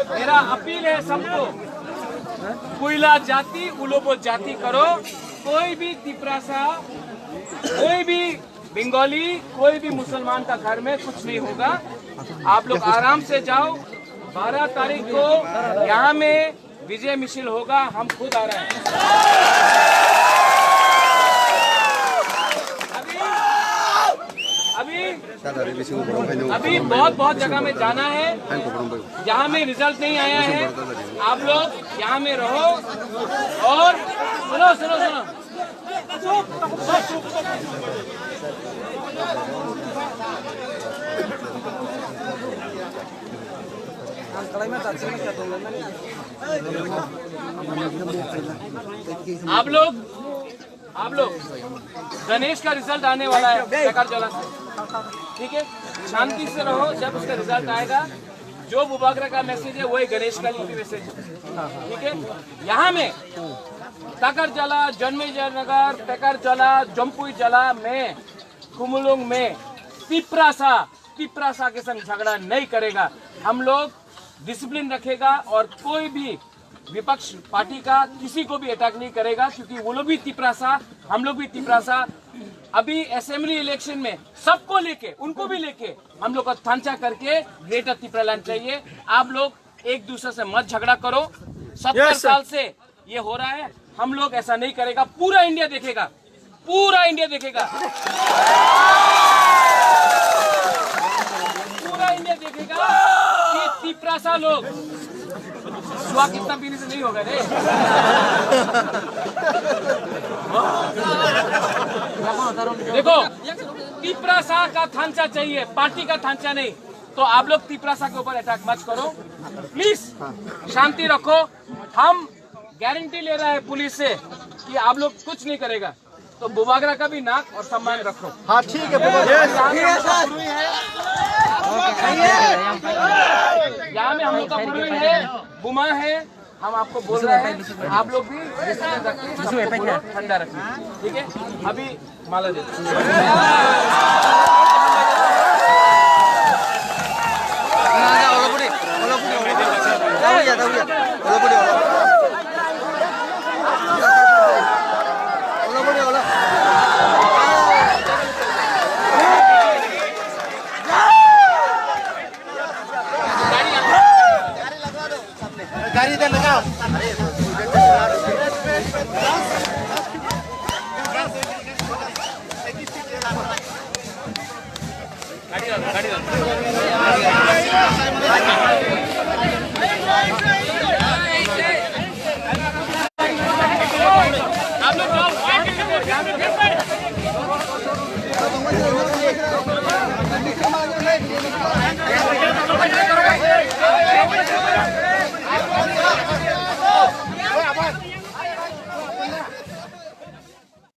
मेरा अपील है सबको, कुइला जाति उलोबो जाति करो। कोई भी तिपरासा, कोई भी बंगाली, कोई भी मुसलमान का घर में कुछ नहीं होगा। आप लोग आराम से जाओ। 12 तारीख को यहाँ में विजय मिছিল होगा, हम खुद आ रहे हैं। अभी बहुत जगह में जाना है, यहाँ में रिजल्ट नहीं आया है। आप लोग यहाँ में रहो और सुनो आप लोग गणेश का रिजल्ट आने वाला है पेकारजला से, ठीक है? शांति से रहो। जब उसका रिजल्ट आएगा, जो बुबागरा का मैसेज है वही गणेश का भी मैसेज है, ठीक है? यहाँ में पेकारजला, जन्मेजयनगर, पेकारजला, जम्पुईजला में, कुमुलुंग में तिपरासा के संग झगड़ा नहीं करेगा। हम लोग डिसिप्लिन रखेगा और कोई भी विपक्ष पार्टी का किसी को भी अटैक नहीं करेगा, क्योंकि वो लोग भी तिपरासा, हम लोग भी तिपरासा। अभी असेंबली इलेक्शन में सबको लेके, उनको भी लेके हम लोग को थांचा करके ग्रेटर तिपरालैंड चाहिए। आप लोग एक दूसरे से मत झगड़ा करो। 70 साल से ये हो रहा है, हम लोग ऐसा नहीं करेगा। पूरा इंडिया देखेगा, पूरा इंडिया देखेगा कि तिपरासा लोग सुहा कितना पीने से नहीं होगा रे। देखो, तिपरासा का थांचा चाहिए, पार्टी का थांचा नहीं। तो आप लोग तिपरासा के ऊपर अटैक मत करो, प्लीज शांति रखो। हम गारंटी ले रहे हैं पुलिस से कि आप लोग कुछ नहीं करेगा। तो बुबागरा का भी नाक और सम्मान रखो। हाँ ठीक है, यहाँ में हम लोग का पुरुष है, बुमा है। हम आपको बोल रहे हैं, आप लोग भी ठंडा रखिए, ठीक है? अभी माला दे